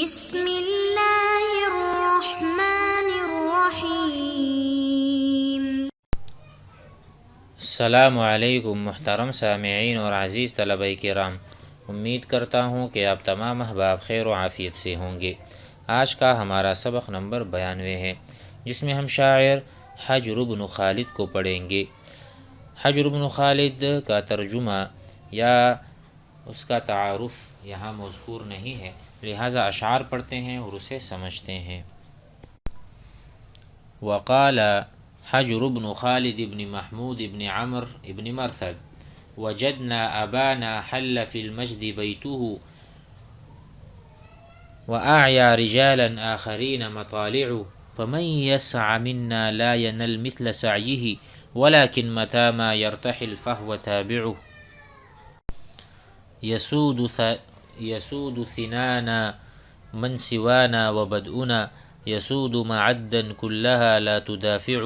بسم اللہ الرحمن الرحیم۔ السلام علیکم محترم سامعین اور عزیز طلبہ کرام، امید کرتا ہوں کہ آپ تمام احباب خیر و عافیت سے ہوں گے۔ آج کا ہمارا سبق نمبر 92 ہے، جس میں ہم شاعر حجر بن خالد کو پڑھیں گے۔ حجر بن خالد کا ترجمہ یا اس کا تعارف یہاں مذکور نہیں ہے، لہٰذا اشعار پڑھتے ہیں اور اسے سمجھتے ہیں۔ وقال حجر بن خالد بن محمود بن عمر بن مرثد وجدنا أبانا حل في المجد بيته وأعيا رجالا آخرين مطالع فمن يسع منا لا ينل مثل سعيه ولكن متى ما يرتحل فهو تابعه يسود ثنانا من سوانا وبدؤنا يسود معدا كلها لا تدافع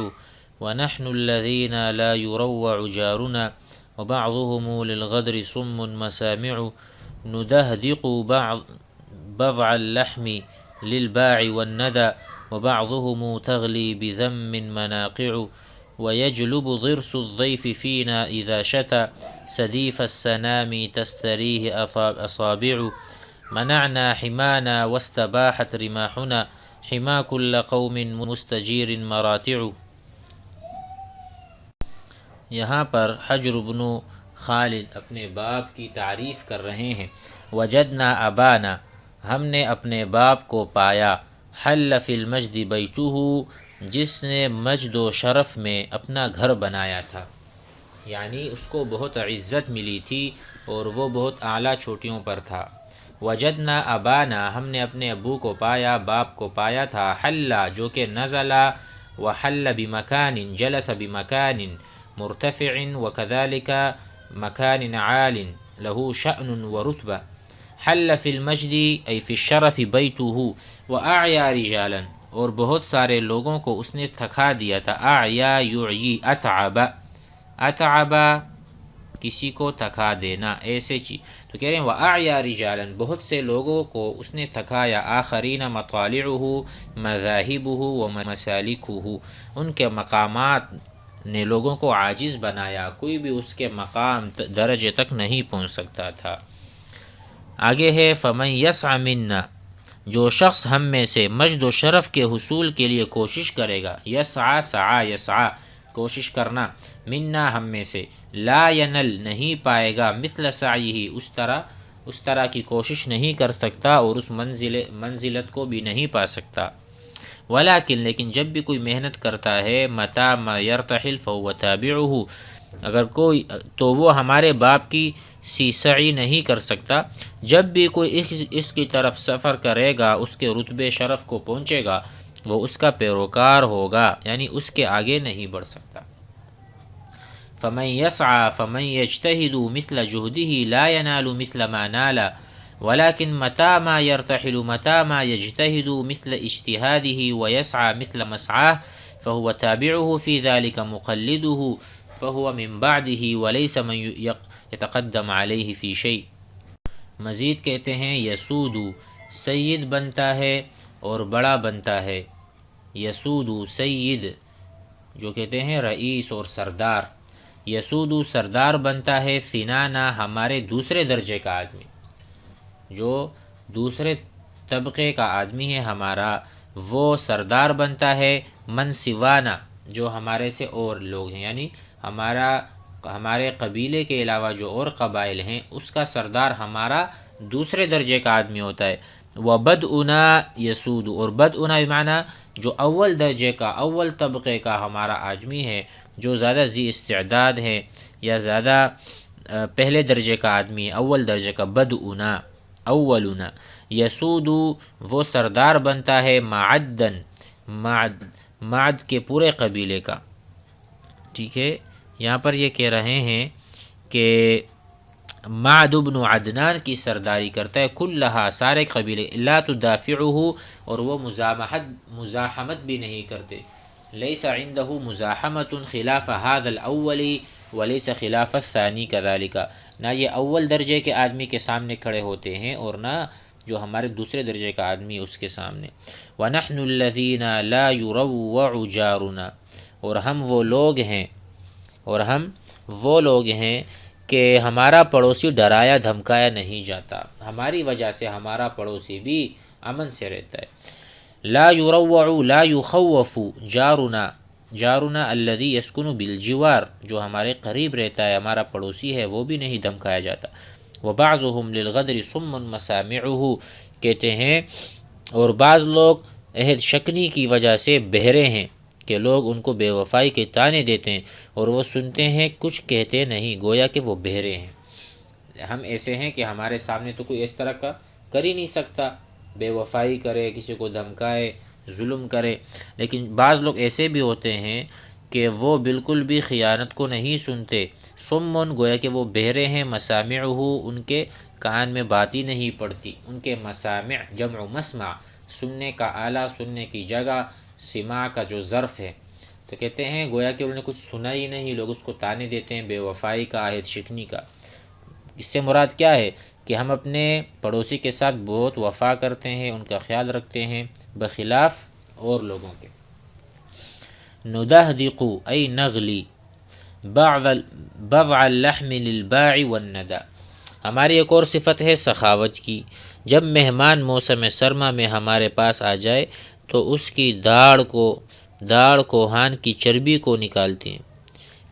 ونحن الذين لا يروع جارنا وبعضهم للغدر صم مسامع ندهدق بضع اللحم للباع والندى وبعضهم تغلي بذم مناقع ويجلب ضرس الضيف فينا إذا شتى سديف السنام تستريه أصابع منعنا حمانا واستباحت رماحنا حما كل قوم مستجير مراتع۔ یہاں پر حجر بن خالد اپنے باپ کی تعریف کر رہے ہیں۔ وجدنا ابانا، ہم نے اپنے باپ کو پایا، حل فی المجد بیتہ، جس نے مجد و شرف میں اپنا گھر بنایا تھا، یعنی اس کو بہت عزت ملی تھی اور وہ بہت اعلیٰ چوٹیوں پر تھا۔ وجدنا ابانا، ہم نے اپنے ابو کو پایا، باپ کو پایا تھا، حل جو کہ نزلا، وحل بمکان جلس بمکان مرتفع وكذلك مكان عال له شأن ورتبة۔ حل فی المجد ای فی الشرف بیتہ وأعیا رجالا، اور بہت سارے لوگوں کو اس نے تھکا دیا تھا۔ اعیا یعیی اتعب، اتعب کسی کو تھکا دینا، ایسے چیز تو کہہ رہے ہیں وأعیا رجالا، بہت سے لوگوں کو اس نے تھکایا۔ آخرین مطالعہ مذاہبہ ومسالکہ، ان کے مقامات نے لوگوں کو عاجز بنایا، کوئی بھی اس کے مقام درجے تک نہیں پہنچ سکتا تھا۔ آگے ہے فمن یسع منا، جو شخص ہم میں سے مجد و شرف کے حصول کے لیے کوشش کرے گا، یسعى سعى یسعى کوشش کرنا، منا ہم میں سے، لا ینل نہیں پائے گا، مثل سعیہ اس طرح کی کوشش نہیں کر سکتا اور اس منزلت کو بھی نہیں پا سکتا۔ لیکن جب بھی کوئی محنت کرتا ہے، متى ما يرتحل فهو تابعه، اگر کوئی تو وہ ہمارے باپ کی سی سعی نہیں کر سکتا۔ جب بھی کوئی اس کی طرف سفر کرے گا، اس کے رتبے شرف کو پہنچے گا، وہ اس کا پیروکار ہوگا، یعنی اس کے آگے نہیں بڑھ سکتا۔ فمن يسعى فمن يجتهد مثل جهده لا ينال مثل ما نال ولكن متى ما يرتحل متى ما يجتهد مثل اجتهاده ويسعى مثل مسعاه فهو تابعه في ذلك مقلده فهو من بعده وليس من يتقدم عليه في شيء۔ مزید کہتے ہیں یسود سید بنتا ہے اور بڑا بنتا ہے۔ یسود سید جو کہتے ہیں رئیس اور سردار، یسود سردار بنتا ہے، سنانا ہمارے دوسرے درجے کا آدمی، جو دوسرے طبقے کا آدمی ہے ہمارا، وہ سردار بنتا ہے، من سوانا جو ہمارے سے اور لوگ ہیں، یعنی ہمارے قبیلے کے علاوہ جو اور قبائل ہیں اس کا سردار ہمارا دوسرے درجے کا آدمی ہوتا ہے۔ وبدؤنا یسود، اور بدؤنا بمعنی جو اول درجے کا اول طبقے کا ہمارا آدمی ہے، جو زیادہ ذی استعداد ہے یا زیادہ پہلے درجے کا آدمی ہے، اول درجے کا، بدؤنا اولنا۔ یسود وہ سردار بنتا ہے، معدن معد کے پورے قبیلے کا۔ ٹھیک ہے، یہاں پر یہ کہہ رہے ہیں کہ معد بن عدنان کی سرداری کرتا ہے، کلہا سارے قبیلے، لا تدافعہ اور وہ مزاحمت بھی نہیں کرتے، لیس عندہ مزاحمت خلاف هذا الاول ولیس خلاف الثانی كذلك، نہ یہ اول درجے کے آدمی کے سامنے کھڑے ہوتے ہیں اور نہ جو ہمارے دوسرے درجے کا آدمی ہے اس کے سامنے۔ وَنَحْنُ الَّذِينَ لَا يُرَوَّعُ جَارُنَا، اور ہم وہ لوگ ہیں کہ ہمارا پڑوسی ڈرایا دھمکایا نہیں جاتا، ہماری وجہ سے ہمارا پڑوسی بھی امن سے رہتا ہے۔ لا يُرَوَّعُ لا يُخَوَّفُ جارنا الذي يسكن بالجوار، جو ہمارے قریب رہتا ہے، ہمارا پڑوسی ہے، وہ بھی نہیں دھمکایا جاتا۔ وَبَعْضُهُمْ لِلْغَدْرِ صُمٌّ مَسَامِعُهُ، کہتے ہیں اور بعض لوگ عہد شکنی کی وجہ سے بہرے ہیں کہ لوگ ان کو بے وفائی کے طعنے دیتے ہیں اور وہ سنتے ہیں کچھ کہتے نہیں، گویا کہ وہ بہرے ہیں۔ ہم ایسے ہیں کہ ہمارے سامنے تو کوئی اس طرح کا کر ہی نہیں سکتا، بے وفائی کرے، کسی کو دھمکائے، ظلم کرے، لیکن بعض لوگ ایسے بھی ہوتے ہیں کہ وہ بالکل بھی خیانت کو نہیں سنتے، سمن گویا کہ وہ بہرے ہیں، مسامعہ ان کے کان میں بات ہی نہیں پڑتی، ان کے مسامع جمع مسمع، سننے کا آلہ، سننے کی جگہ، سماع کا جو ظرف ہے، تو کہتے ہیں گویا کہ انہوں نے کچھ سنا ہی نہیں، لوگ اس کو طعنے دیتے ہیں بے وفائی کا، عہد شکنی کا۔ اس سے مراد کیا ہے کہ ہم اپنے پڑوسی کے ساتھ بہت وفا کرتے ہیں، ان کا خیال رکھتے ہیں بخلاف اور لوگوں کے۔ ندہدق ای نغلی بضع اللحم للباع والندى، ہماری ایک اور صفت ہے سخاوت کی۔ جب مہمان موسم سرما میں ہمارے پاس آ جائے تو اس کی داڑھ کوہان کی چربی کو نکالتے ہیں،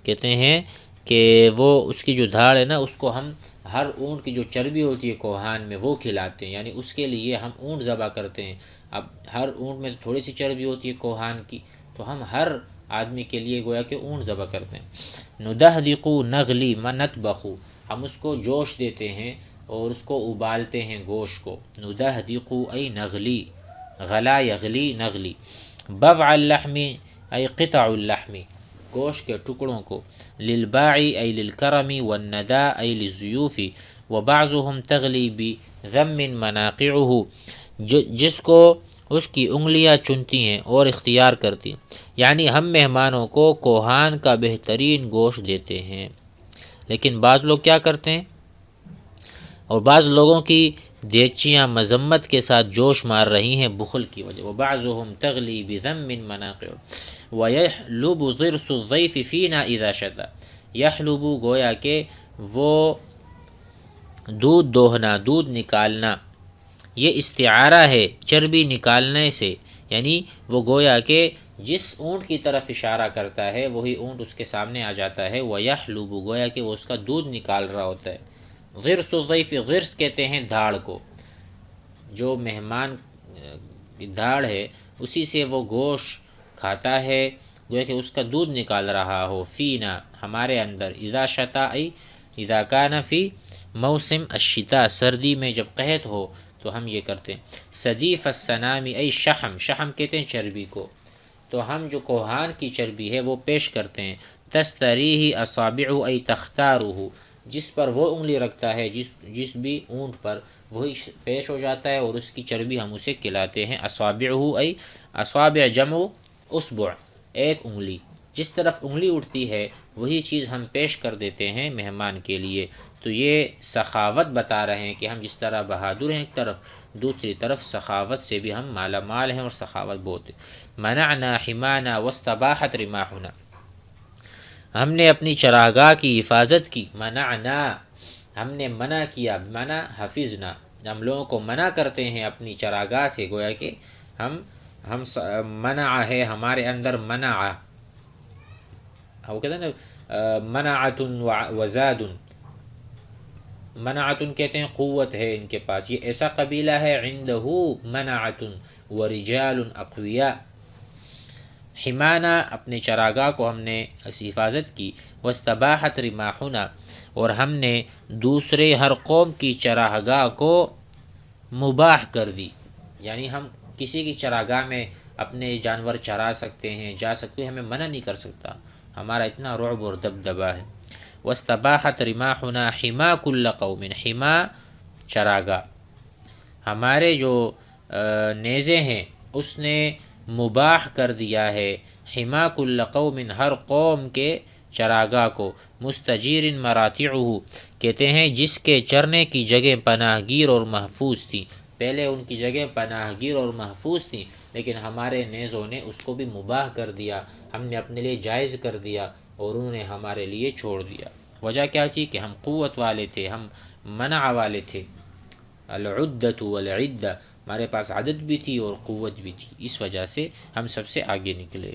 کہتے ہیں کہ وہ اس کی جو دھاڑ ہے نا، اس کو ہم ہر اونٹ کی جو چربی ہوتی ہے کوہان میں وہ کھلاتے ہیں، یعنی اس کے لیے ہم اونٹ ذبح کرتے ہیں۔ اب ہر اونٹ میں تھوڑی سی چربی ہوتی ہے کوہان کی، تو ہم ہر آدمی کے لیے گویا کہ اونٹ ذبح کرتے ہیں۔ ندہدق نغلی نطبخ، ہم اس کو جوش دیتے ہیں اور اس کو ابالتے ہیں گوشت کو۔ ندہدق ای نغلی، غلا یغلی نغلی، بضع اللحم ای قطع اللحم، گوشت کے ٹکڑوں کو، للباع ای للکرم، والندى ای للضیوف، وبعضهم تغلی بذم مناقعه، جس کو اس کی انگلیاں چنتی ہیں اور اختیار کرتی ہیں، یعنی ہم مہمانوں کو کوہان کا بہترین گوشت دیتے ہیں، لیکن بعض لوگ کیا کرتے ہیں، اور بعض لوگوں کی دیگچیاں مذمت کے ساتھ جوش مار رہی ہیں بخل کی وجہ۔ وبعضهم تغلی بذم مناقع ویحلب ضرس الضیف فینا اذا شتا، یحلب گویا کہ وہ دودھ دوہنا، دودھ نکالنا، یہ استعارہ ہے چربی نکالنے سے، یعنی وہ گویا کہ جس اونٹ کی طرف اشارہ کرتا ہے وہی اونٹ اس کے سامنے آ جاتا ہے۔ ویحلب گویا کہ وہ اس کا دودھ نکال رہا ہوتا ہے۔ غرس الضیف، غرس کہتے ہیں دھاڑ کو، جو مہمان دھاڑ ہے اسی سے وہ گوشت کھاتا ہے، گویا کہ اس کا دودھ نکال رہا ہو، فینا ہمارے اندر، اذا شتا ای اذا کان فی موسم الشتاء، سردی میں جب قحط ہو تو ہم یہ کرتے ہیں۔ صدیف السنام ای شحم، شحم کہتے ہیں چربی کو، تو ہم جو کوہان کی چربی ہے وہ پیش کرتے ہیں۔ تستریہ اصابع ای تختارہ، جس پر وہ انگلی رکھتا ہے، جس بھی اونٹ پر وہی پیش ہو جاتا ہے اور اس کی چربی ہم اسے کھلاتے ہیں۔ اصابعہ ای اصابع جمع اصبع، ایک انگلی، جس طرف انگلی اٹھتی ہے وہی چیز ہم پیش کر دیتے ہیں مہمان کے لیے۔ تو یہ سخاوت بتا رہے ہیں کہ ہم جس طرح بہادر ہیں ایک طرف، دوسری طرف سخاوت سے بھی ہم مالا مال ہیں اور سخاوت بہت ہے۔ منعنا حمانا واستباحت رماحنا، ہم نے اپنی چراگاہ کی حفاظت کی۔ منعنا، ہم نے منع کیا، منع حفظنا، ہم لوگوں کو منع کرتے ہیں اپنی چراگاہ سے، گویا کہ ہم منع ہے ہمارے اندر، منع، وہ کہتے ہیں نا منعۃ وزاد، منعۃ کہتے ہیں قوت ہے ان کے پاس، یہ ایسا قبیلہ ہے، عندہ منعۃ ورجال اقویاء۔ حمانا، اپنے چراگاہ کو ہم نے حفاظت کی۔ واستباحت رماحنا، اور ہم نے دوسرے ہر قوم کی چراگاہ کو مباح کر دی، یعنی ہم کسی کی چراگاہ میں اپنے جانور چرا سکتے ہیں، جا سکتے ہیں، ہمیں منع نہیں کر سکتا، ہمارا اتنا رعب اور دبدبہ ہے۔ واستباحت رماحنا حما کل قوم، حما چراگاہ، ہمارے جو نیزے ہیں اس نے مباح کر دیا ہے، حما کل قوم، ہر قوم کے چراگاہ کو، مستجیر مراتعہ، کہتے ہیں جس کے چرنے کی جگہ پناہ گیر اور محفوظ تھی، پہلے ان کی جگہ پناہ گیر اور محفوظ تھیں، لیکن ہمارے نیزوں نے اس کو بھی مباح کر دیا، ہم نے اپنے لیے جائز کر دیا اور انہوں نے ہمارے لیے چھوڑ دیا۔ وجہ کیا تھی کہ ہم قوت والے تھے، ہم منع والے تھے، العدۃ والعدہ، ہمارے پاس عدد بھی تھی اور قوت بھی تھی، اس وجہ سے ہم سب سے آگے نکلے۔